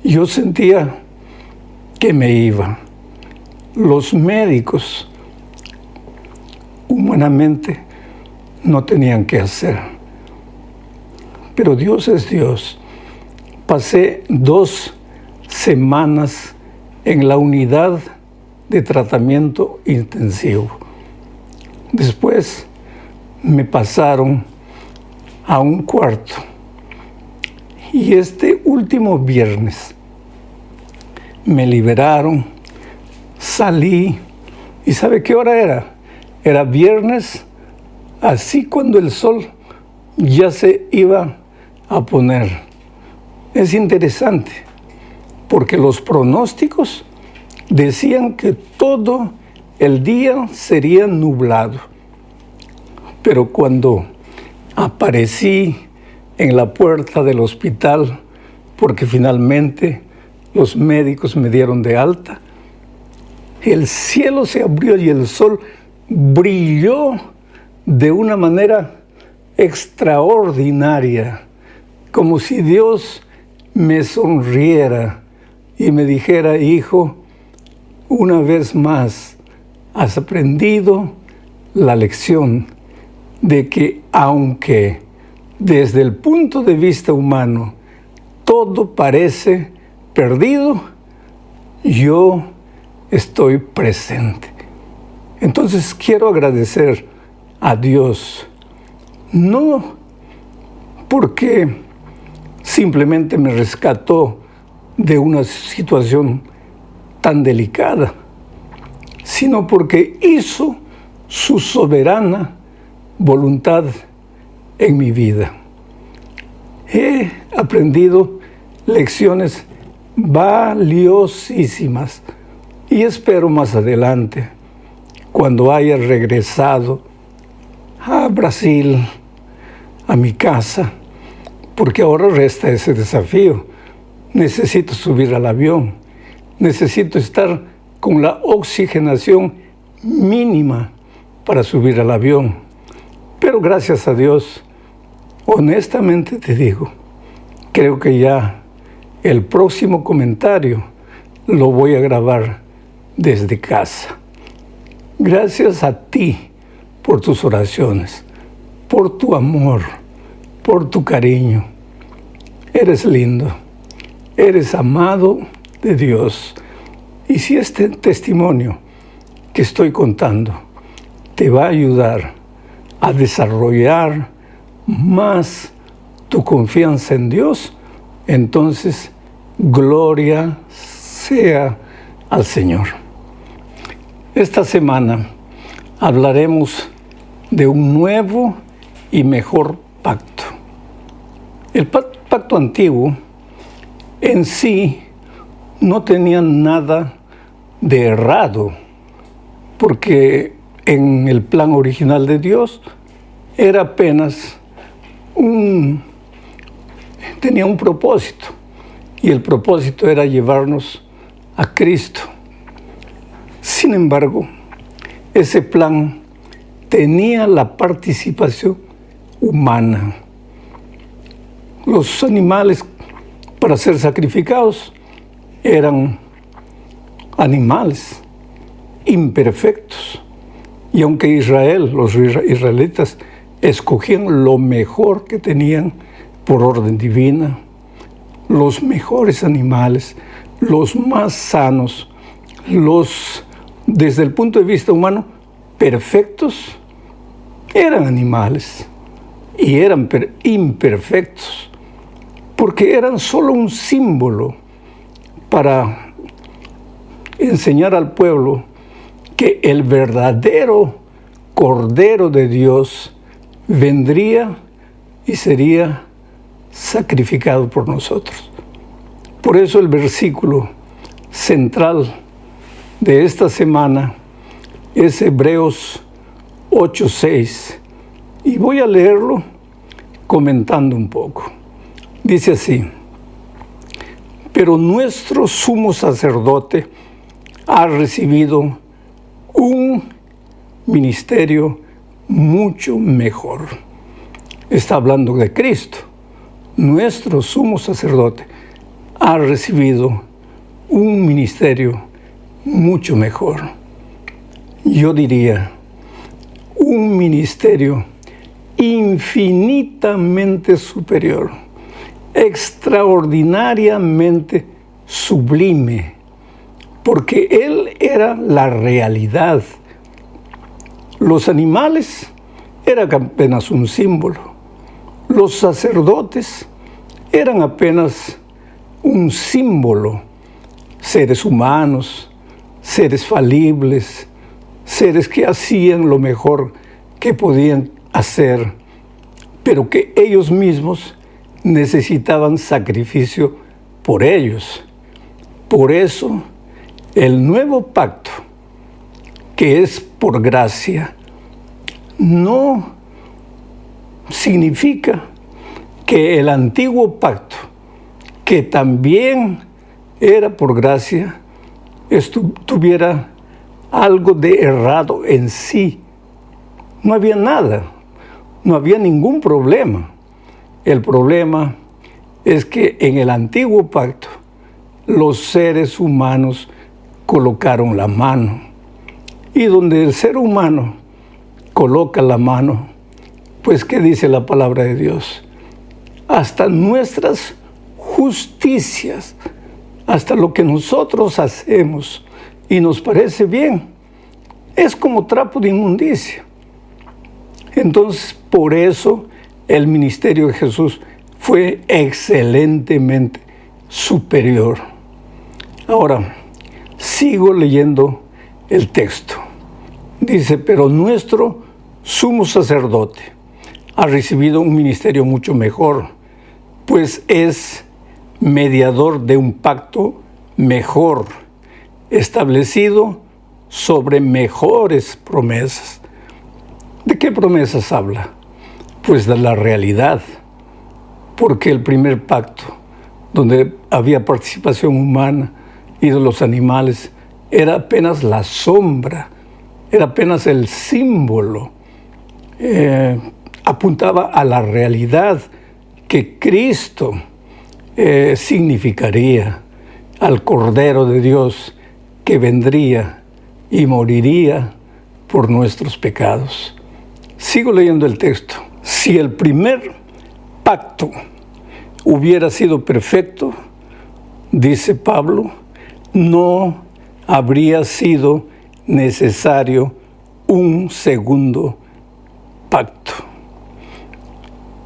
Yo sentía que me iba. Los médicos humanamente no tenían que hacer. Pero Dios es Dios. Pasé 2 semanas en la unidad de tratamiento intensivo. Después me pasaron a un cuarto. Y este último viernes me liberaron, salí. ¿Y sabe qué hora era? Era viernes, así cuando el sol ya se iba a poner. Es interesante, porque los pronósticos decían que todo el día sería nublado. Pero cuando aparecí en la puerta del hospital, porque finalmente los médicos me dieron de alta, el cielo se abrió y el sol brilló de una manera extraordinaria, como si Dios me sonriera y me dijera: hijo, una vez más has aprendido la lección de que aunque desde el punto de vista humano todo parece perdido, yo estoy presente. Entonces quiero agradecer a Dios, no porque simplemente me rescató de una situación tan delicada, sino porque hizo su soberana voluntad en mi vida. He aprendido lecciones valiosísimas y espero más adelante, cuando haya regresado a Brasil, a mi casa, porque ahora resta ese desafío. Necesito subir al avión, necesito estar con la oxigenación mínima para subir al avión. Pero gracias a Dios, honestamente te digo, creo que ya el próximo comentario lo voy a grabar desde casa. Gracias a ti por tus oraciones, por tu amor, por tu cariño. Eres lindo, eres amado de Dios. Y si este testimonio que estoy contando te va a ayudar a desarrollar más tu confianza en Dios, entonces gloria sea al Señor. Esta semana hablaremos de un nuevo y mejor pacto. El pacto antiguo en sí no tenía nada de errado, porque en el plan original de Dios era apenas tenía un propósito, y el propósito era llevarnos a Cristo. Sin embargo, ese plan tenía la participación humana. Los animales para ser sacrificados eran animales imperfectos. Y aunque los israelitas escogían lo mejor que tenían por orden divina, los mejores animales, los más sanos, desde el punto de vista humano, perfectos, eran animales y eran imperfectos, porque eran solo un símbolo para enseñar al pueblo que el verdadero Cordero de Dios vendría y sería sacrificado por nosotros. Por eso el versículo central de esta semana es Hebreos 8:6, y voy a leerlo comentando un poco. Dice así: pero nuestro sumo sacerdote ha recibido un ministerio mucho mejor. Está hablando de Cristo. Nuestro sumo sacerdote ha recibido un ministerio mucho mejor. Yo diría, un ministerio infinitamente superior, extraordinariamente sublime, porque Él era la realidad. Los animales eran apenas un símbolo. Los sacerdotes eran apenas un símbolo. Seres humanos, seres falibles, seres que hacían lo mejor que podían hacer, pero que ellos mismos necesitaban sacrificio por ellos. Por eso, el nuevo pacto, que es por gracia, no significa que el antiguo pacto, que también era por gracia, tuviera algo de errado en sí. No había nada, no había ningún problema. El problema es que en el antiguo pacto los seres humanos colocaron la mano. Y donde el ser humano coloca la mano, pues ¿qué dice la palabra de Dios? Hasta nuestras justicias, hasta lo que nosotros hacemos y nos parece bien, es como trapo de inmundicia. Entonces, por eso el ministerio de Jesús fue excelentemente superior. Ahora, sigo leyendo el texto. Dice, pero nuestro sumo sacerdote ha recibido un ministerio mucho mejor, pues es mediador de un pacto mejor, establecido sobre mejores promesas. ¿De qué promesas habla? Pues de la realidad, porque el primer pacto, donde había participación humana y de los animales, era apenas la sombra, era apenas el símbolo, apuntaba a la realidad que Cristo significaría, al Cordero de Dios que vendría y moriría por nuestros pecados. Sigo leyendo el texto. Si el primer pacto hubiera sido perfecto, dice Pablo, no habría sido necesario un segundo pacto.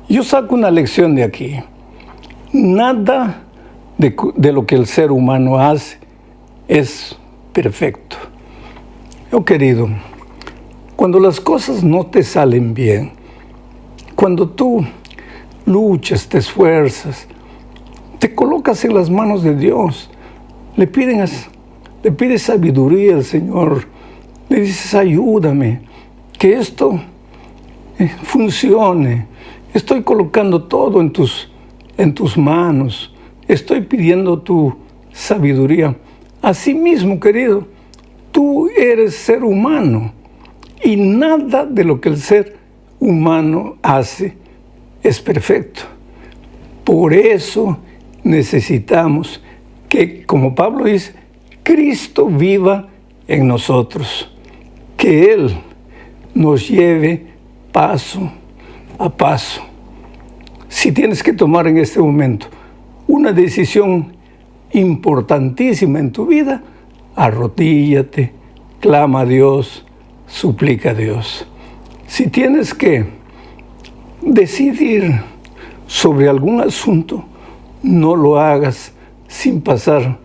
Yo saco una lección de aquí. Nada de lo que el ser humano hace es perfecto. Oh, querido, cuando las cosas no te salen bien, cuando tú luchas, te esfuerzas, te colocas en las manos de Dios, le pides sabiduría al Señor, le dices, ayúdame, que esto funcione. Estoy colocando todo en tus manos. Estoy pidiendo tu sabiduría. Asimismo, querido, tú eres ser humano y nada de lo que el ser humano hace es perfecto. Por eso necesitamos que, como Pablo dice, Cristo viva en nosotros, que Él nos lleve paso a paso. Si tienes que tomar en este momento una decisión importantísima en tu vida, arrodíllate, clama a Dios, suplica a Dios. Si tienes que decidir sobre algún asunto, no lo hagas sin pasar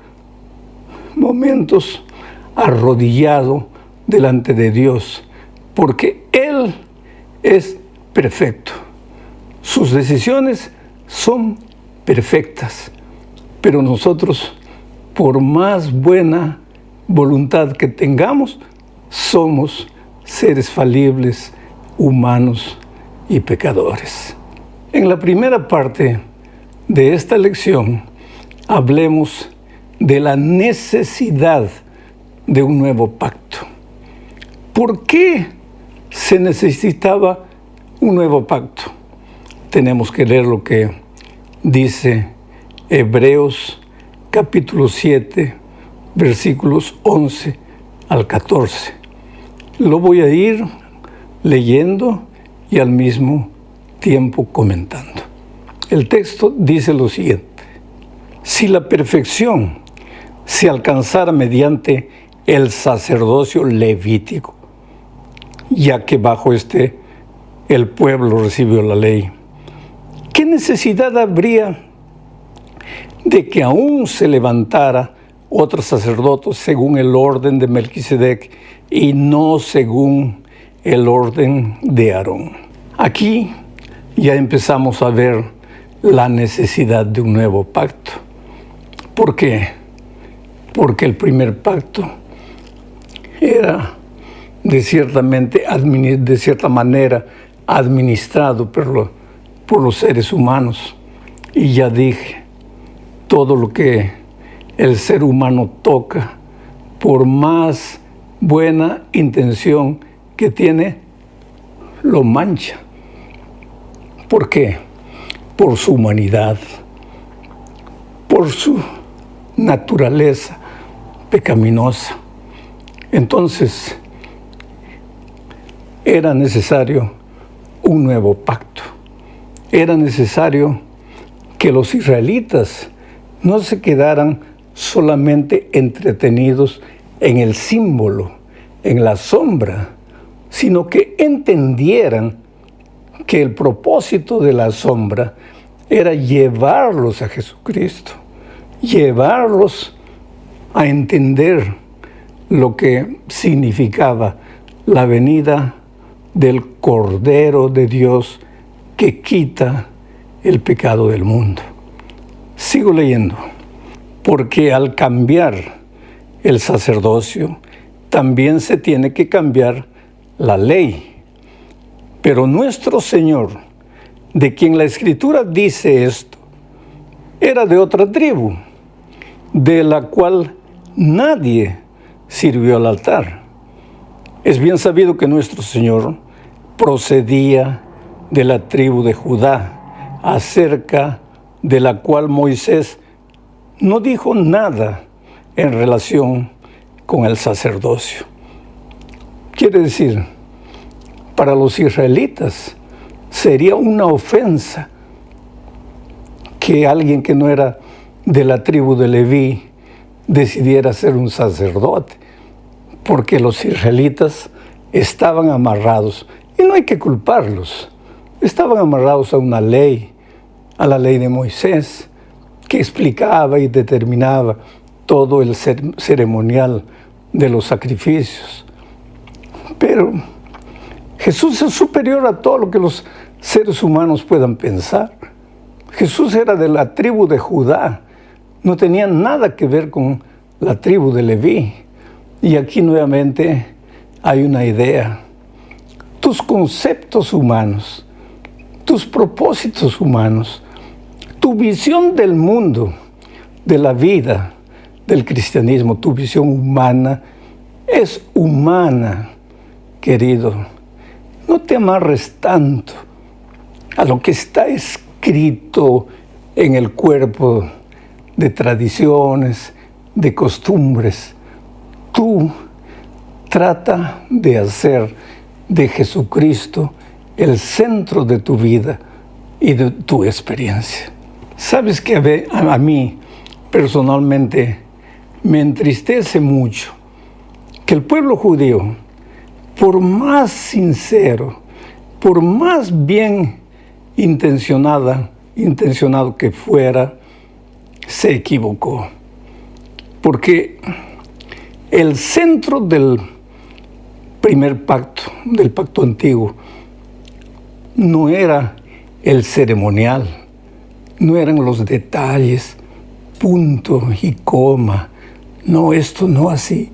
momentos arrodillado delante de Dios, porque Él es perfecto. Sus decisiones son perfectas, pero nosotros, por más buena voluntad que tengamos, somos seres falibles, humanos y pecadores. En la primera parte de esta lección, hablemos de la necesidad de un nuevo pacto. ¿Por qué se necesitaba un nuevo pacto? Tenemos que leer lo que dice Hebreos capítulo 7, versículos 11 al 14. Lo voy a ir leyendo y al mismo tiempo comentando. El texto dice lo siguiente: si la perfección se alcanzara mediante el sacerdocio levítico, ya que bajo este el pueblo recibió la ley, ¿qué necesidad habría de que aún se levantara otro sacerdote según el orden de Melquisedec y no según el orden de Aarón? Aquí ya empezamos a ver la necesidad de un nuevo pacto. ¿Por qué? Porque el primer pacto era de cierta manera administrado por los seres humanos. Y ya dije, todo lo que el ser humano toca, por más buena intención que tiene, lo mancha. ¿Por qué? Por su humanidad, por su naturaleza pecaminosa. Entonces, era necesario un nuevo pacto. Era necesario que los israelitas no se quedaran solamente entretenidos en el símbolo, en la sombra, sino que entendieran que el propósito de la sombra era llevarlos a Jesucristo, llevarlos a entender lo que significaba la venida del Cordero de Dios que quita el pecado del mundo. Sigo leyendo. Porque al cambiar el sacerdocio, también se tiene que cambiar la ley. Pero nuestro Señor, de quien la Escritura dice esto, era de otra tribu, de la cual nadie sirvió al altar. Es bien sabido que nuestro Señor procedía de la tribu de Judá, acerca de la cual Moisés no dijo nada en relación con el sacerdocio. Quiere decir, para los israelitas sería una ofensa que alguien que no era de la tribu de Leví decidiera ser un sacerdote, porque los israelitas estaban amarrados, y no hay que culparlos, estaban amarrados a una ley, a la ley de Moisés, que explicaba y determinaba todo el ceremonial de los sacrificios. Pero Jesús es superior a todo lo que los seres humanos puedan pensar. Jesús era de la tribu de Judá, no tenía nada que ver con la tribu de Leví. Y aquí nuevamente hay una idea. Tus conceptos humanos, tus propósitos humanos, tu visión del mundo, de la vida, del cristianismo, tu visión humana, es humana, querido. No te amarres tanto a lo que está escrito en el cuerpo de tradiciones, de costumbres. Tú trata de hacer de Jesucristo el centro de tu vida y de tu experiencia. Sabes que a mí personalmente me entristece mucho que el pueblo judío, por más sincero, por más bien intencionado que fuera, se equivocó. Porque el centro del primer pacto, del pacto antiguo, no era el ceremonial, no eran los detalles, punto y coma, no esto no así,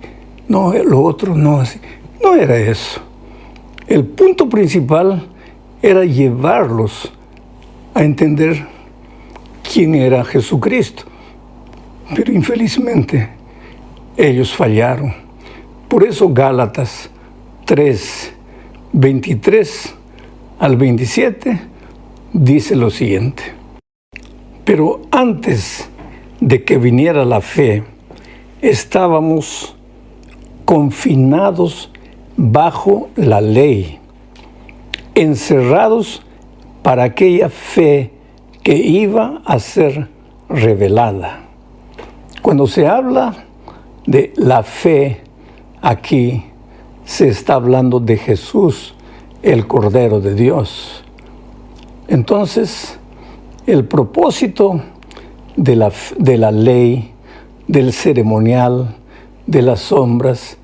no lo otro no así, no era eso. El punto principal era llevarlos a entender quién era Jesucristo. Pero infelizmente ellos fallaron. Por eso Gálatas 3, 23 al 27 dice lo siguiente: pero antes de que viniera la fe, estábamos confinados bajo la ley, encerrados para aquella fe que iba a ser revelada. Cuando se habla de la fe, aquí se está hablando de Jesús, el Cordero de Dios. Entonces, el propósito de la ley, del ceremonial, de las sombras,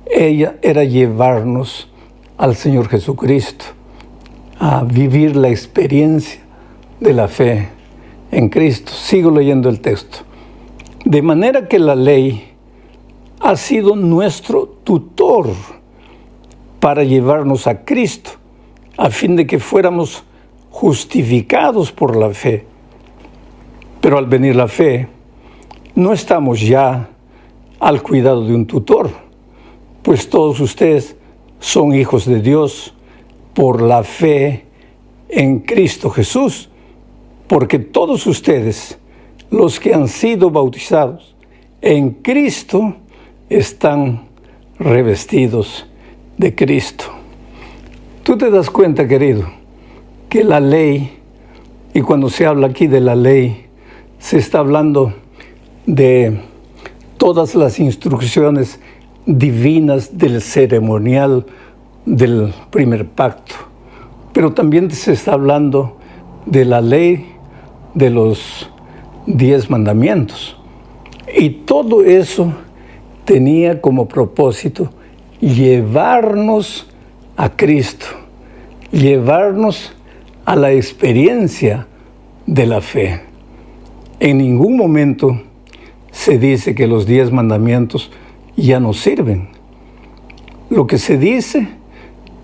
era llevarnos al Señor Jesucristo, a vivir la experiencia de la fe en Cristo. Sigo leyendo el texto. De manera que la ley ha sido nuestro tutor para llevarnos a Cristo, a fin de que fuéramos justificados por la fe. Pero al venir la fe, no estamos ya al cuidado de un tutor, pues todos ustedes son hijos de Dios por la fe en Cristo Jesús, porque todos ustedes, los que han sido bautizados en Cristo, están revestidos de Cristo. Tú te das cuenta, querido, que la ley, y cuando se habla aquí de la ley, se está hablando de todas las instrucciones divinas del ceremonial del primer pacto, pero también se está hablando de la ley de los 10 mandamientos. Y todo eso tenía como propósito llevarnos a Cristo, llevarnos a la experiencia de la fe. En ningún momento se dice que los 10 mandamientos ya no sirven. Lo que se dice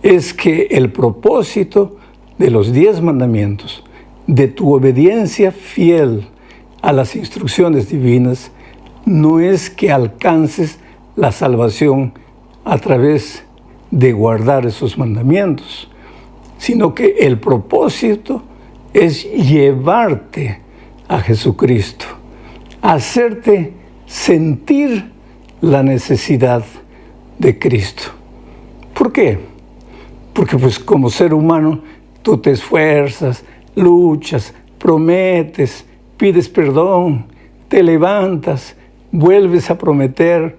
es que el propósito de los 10 mandamientos, de tu obediencia fiel a las instrucciones divinas, no es que alcances la salvación a través de guardar esos mandamientos, sino que el propósito es llevarte a Jesucristo, hacerte sentir la necesidad de Cristo. ¿Por qué? Porque pues como ser humano tú te esfuerzas, luchas, prometes, pides perdón, te levantas, vuelves a prometer,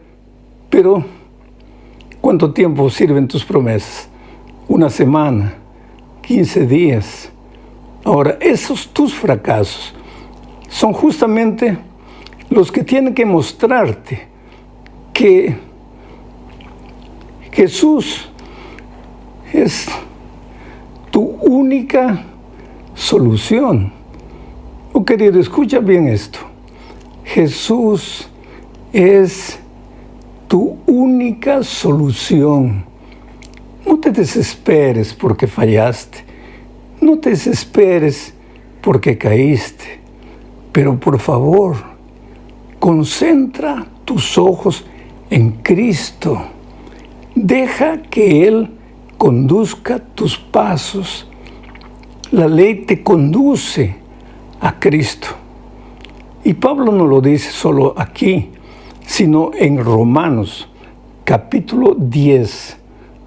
pero ¿cuánto tiempo sirven tus promesas? 1 semana, 15 días. Ahora, esos tus fracasos son justamente los que tienen que mostrarte que Jesús es tu única solución. Oh, querido, escucha bien esto. Jesús es tu única solución. No te desesperes porque fallaste. No te desesperes porque caíste. Pero por favor, concentra tus ojos en Cristo. Deja que Él conduzca tus pasos. La ley te conduce a Cristo. Y Pablo no lo dice solo aquí, sino en Romanos, capítulo 10,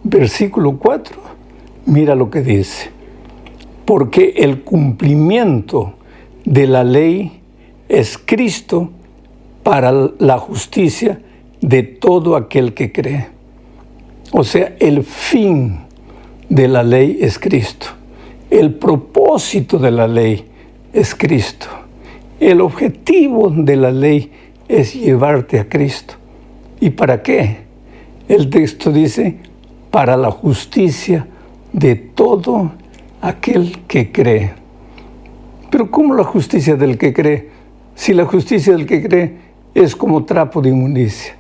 versículo 4. Mira lo que dice. Porque el cumplimiento de la ley es Cristo para la justicia de todo aquel que cree. O sea, el fin de la ley es Cristo. El propósito de la ley es Cristo. El objetivo de la ley es llevarte a Cristo. ¿Y para qué? El texto dice, para la justicia de todo aquel que cree. Pero ¿cómo la justicia del que cree? Si la justicia del que cree es como trapo de inmundicia.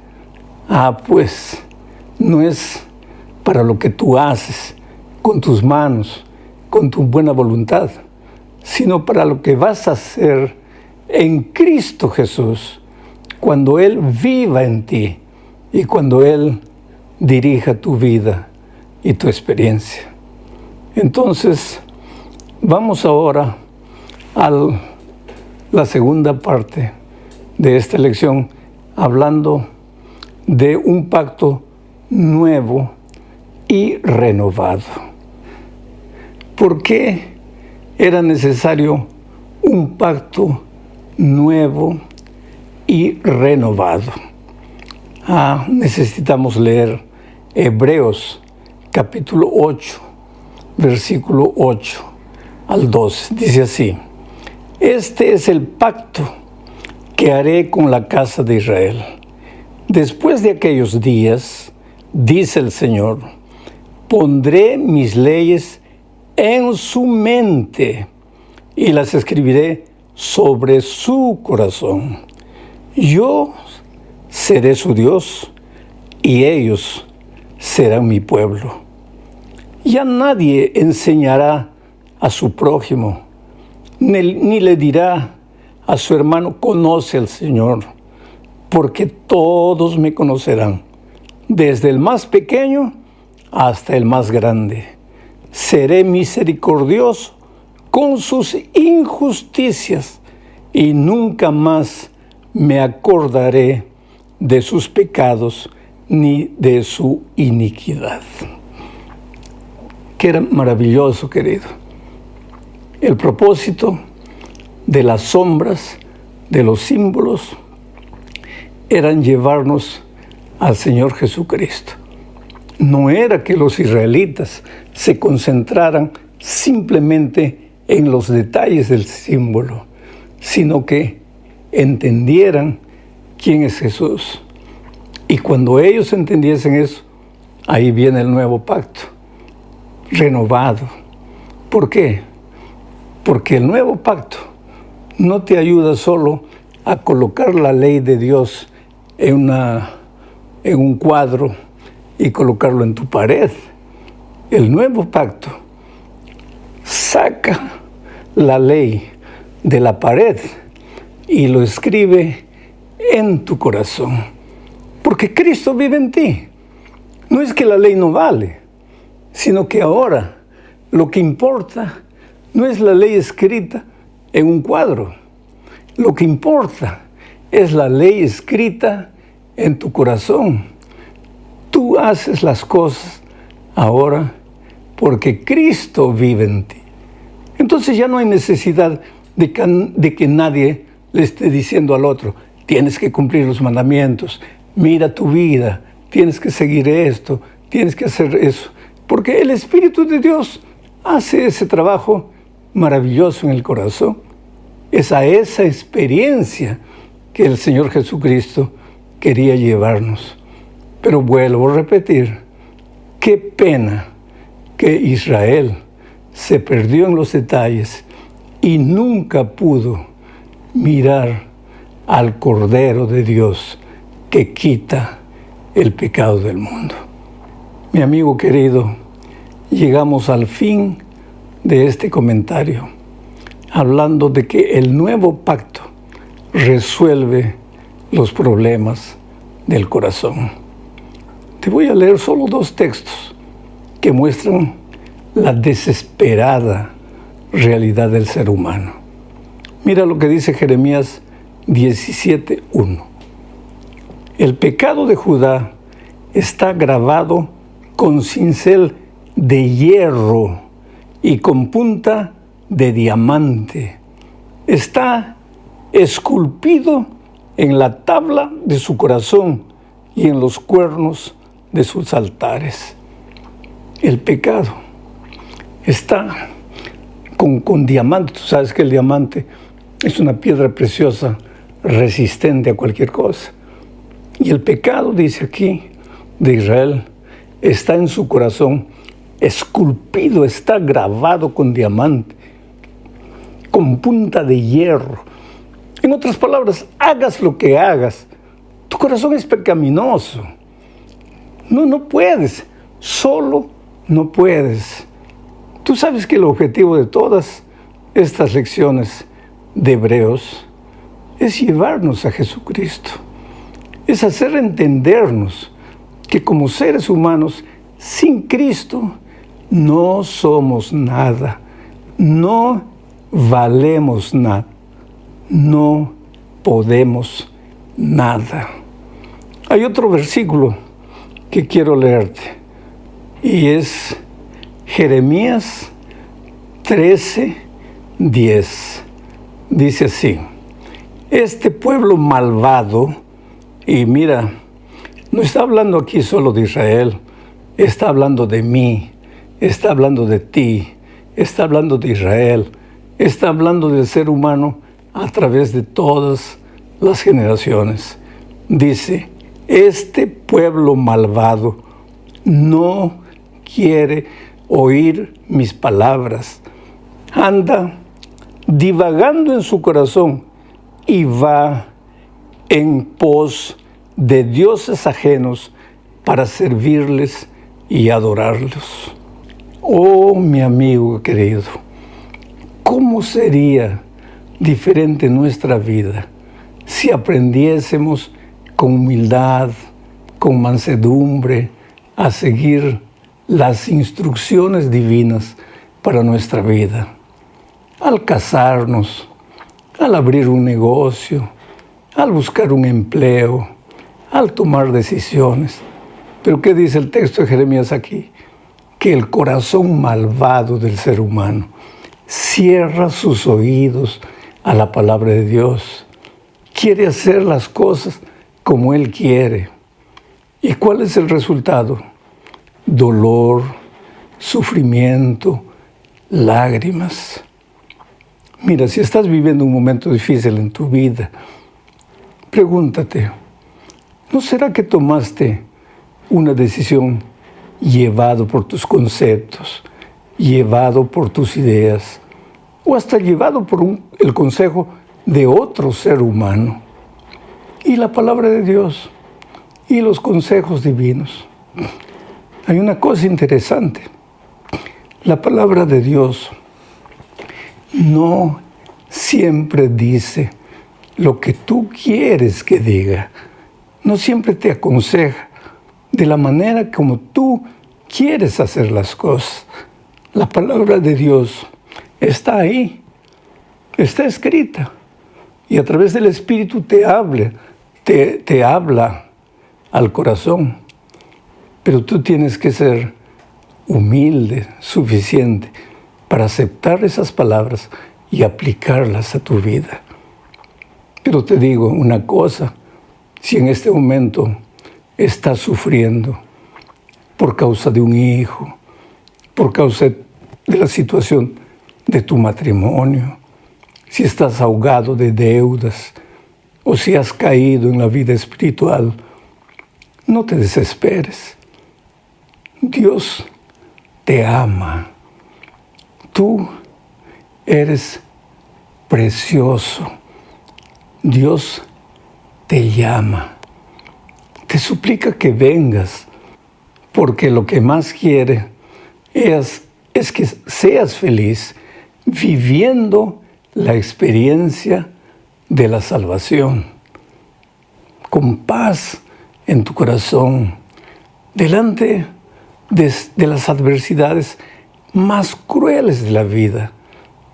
Pues no es para lo que tú haces con tus manos, con tu buena voluntad, sino para lo que vas a hacer en Cristo Jesús, cuando Él viva en ti y cuando Él dirija tu vida y tu experiencia. Entonces, vamos ahora a la segunda parte de esta lección hablando de un pacto nuevo y renovado. ¿Por qué era necesario un pacto nuevo y renovado? Necesitamos leer Hebreos capítulo 8, versículo 8 al 12. Dice así: este es el pacto que haré con la casa de Israel. Después de aquellos días, dice el Señor, pondré mis leyes en su mente y las escribiré sobre su corazón. Yo seré su Dios y ellos serán mi pueblo. Ya nadie enseñará a su prójimo, ni le dirá a su hermano, conoce al Señor, porque todos me conocerán, desde el más pequeño hasta el más grande. Seré misericordioso con sus injusticias y nunca más me acordaré de sus pecados ni de su iniquidad. Qué maravilloso, querido. El propósito de las sombras, de los símbolos, eran llevarnos al Señor Jesucristo. No era que los israelitas se concentraran simplemente en los detalles del símbolo, sino que entendieran quién es Jesús. Y cuando ellos entendiesen eso, ahí viene el nuevo pacto, renovado. ¿Por qué? Porque el nuevo pacto no te ayuda solo a colocar la ley de Dios en un cuadro y colocarlo en tu pared. El nuevo pacto saca la ley de la pared y lo escribe en tu corazón. Porque Cristo vive en ti. No es que la ley no vale, sino que ahora lo que importa no es la ley escrita en un cuadro. Lo que importa es la ley escrita en tu corazón. Tú haces las cosas ahora porque Cristo vive en ti. Entonces ya no hay necesidad de que nadie le esté diciendo al otro, tienes que cumplir los mandamientos, mira tu vida, tienes que seguir esto, tienes que hacer eso. Porque el Espíritu de Dios hace ese trabajo maravilloso en el corazón. Es a esa experiencia que el Señor Jesucristo quería llevarnos. Pero vuelvo a repetir, qué pena que Israel se perdió en los detalles y nunca pudo mirar al Cordero de Dios que quita el pecado del mundo. Mi amigo querido, llegamos al fin de este comentario, hablando de que el nuevo pacto resuelve los problemas del corazón. Te voy a leer solo 2 textos que muestran la desesperada realidad del ser humano. Mira lo que dice Jeremías 17:1. El pecado de Judá está grabado con cincel de hierro y con punta de diamante. Está esculpido en la tabla de su corazón y en los cuernos de sus altares. El pecado está con diamante. Tú sabes que el diamante es una piedra preciosa, resistente a cualquier cosa. Y el pecado, dice aquí, de Israel, está en su corazón, esculpido, está grabado con diamante, con punta de hierro. En otras palabras, hagas lo que hagas, tu corazón es pecaminoso. No puedes, solo no puedes. Tú sabes que el objetivo de todas estas lecciones de Hebreos es llevarnos a Jesucristo. Es hacer entendernos que como seres humanos, sin Cristo, no somos nada. No valemos nada. No podemos nada. Hay otro versículo que quiero leerte y es Jeremías 13:10. Dice así: este pueblo malvado, y mira, no está hablando aquí solo de Israel, está hablando de mí, está hablando de ti, está hablando de Israel, está hablando del ser humano a través de todas las generaciones. Dice, este pueblo malvado no quiere oír mis palabras, anda divagando en su corazón y va en pos de dioses ajenos para servirles y adorarlos. Oh, mi amigo querido, ¿cómo sería diferente nuestra vida si aprendiésemos con humildad, con mansedumbre, a seguir las instrucciones divinas para nuestra vida? Al casarnos, al abrir un negocio, al buscar un empleo, al tomar decisiones. Pero ¿qué dice el texto de Jeremías aquí? Que el corazón malvado del ser humano cierra sus oídos a la palabra de Dios. Quiere hacer las cosas como Él quiere. ¿Y cuál es el resultado? Dolor, sufrimiento, lágrimas. Mira, si estás viviendo un momento difícil en tu vida, pregúntate, ¿no será que tomaste una decisión llevado por tus conceptos, llevado por tus ideas, o hasta llevado por el consejo de otro ser humano? Y la palabra de Dios y los consejos divinos. Hay una cosa interesante. La palabra de Dios no siempre dice lo que tú quieres que diga. No siempre te aconseja de la manera como tú quieres hacer las cosas. La palabra de Dios está ahí, está escrita. Y a través del Espíritu te habla al corazón. Pero tú tienes que ser humilde, suficiente, para aceptar esas palabras y aplicarlas a tu vida. Pero te digo una cosa, si en este momento estás sufriendo por causa de un hijo, por causa de la situación de tu matrimonio, si estás ahogado de deudas o si has caído en la vida espiritual, no te desesperes. Dios te ama. Tú eres precioso. Dios te llama. Te suplica que vengas, porque lo que más quiere es que seas feliz viviendo la experiencia de la salvación, con paz en tu corazón, delante de las adversidades más crueles de la vida.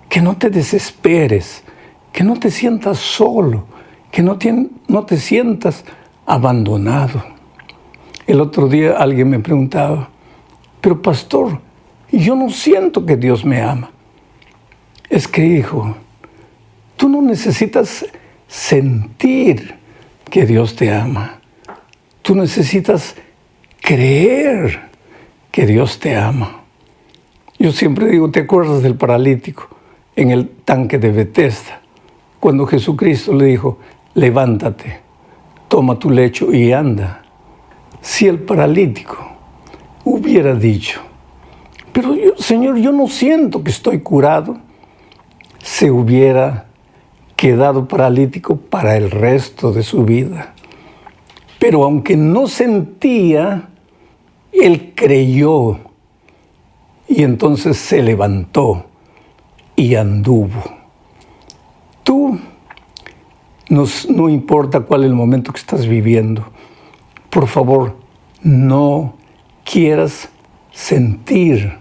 Que no te desesperes, que no te sientas solo, que no te sientas abandonado. El otro día alguien me preguntaba, pero pastor, yo no siento que Dios me ama. Es que, hijo, tú no necesitas sentir que Dios te ama. Tú necesitas creer que Dios te ama. Yo siempre digo, ¿te acuerdas del paralítico en el tanque de Bethesda? Cuando Jesucristo le dijo, levántate, toma tu lecho y anda. Si el paralítico hubiera dicho, pero Señor, yo no siento que estoy curado, se hubiera quedado paralítico para el resto de su vida. Pero aunque no sentía, él creyó y entonces se levantó y anduvo. Tú, no importa cuál es el momento que estás viviendo, por favor, no quieras sentir,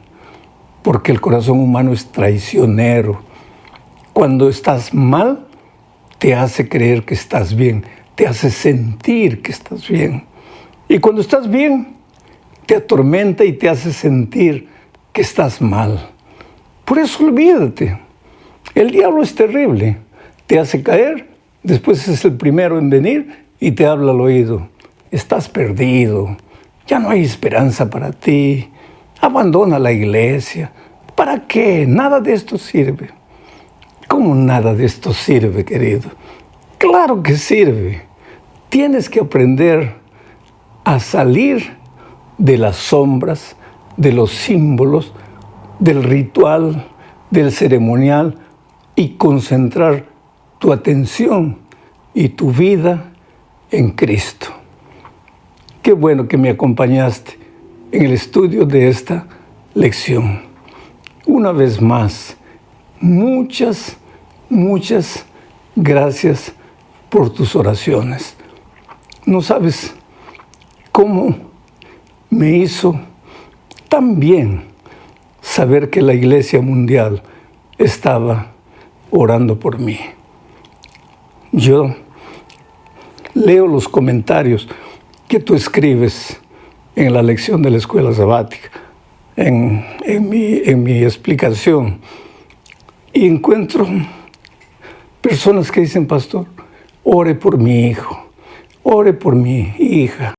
porque el corazón humano es traicionero. Cuando estás mal, te hace creer que estás bien, te hace sentir que estás bien. Y cuando estás bien, te atormenta y te hace sentir que estás mal. Por eso olvídate. El diablo es terrible. Te hace caer, después es el primero en venir y te habla al oído. Estás perdido, ya no hay esperanza para ti. Abandona la iglesia. ¿Para qué? Nada de esto sirve. ¿Cómo nada de esto sirve, querido? Claro que sirve. Tienes que aprender a salir de las sombras, de los símbolos, del ritual, del ceremonial y concentrar tu atención y tu vida en Cristo. Qué bueno que me acompañaste en el estudio de esta lección. Una vez más, muchas gracias por tus oraciones. No sabes cómo me hizo tan bien saber que la Iglesia Mundial estaba orando por mí. Yo leo los comentarios que tú escribes en la lección de la escuela sabática, en mi explicación, y encuentro personas que dicen: pastor, ore por mi hijo, ore por mi hija.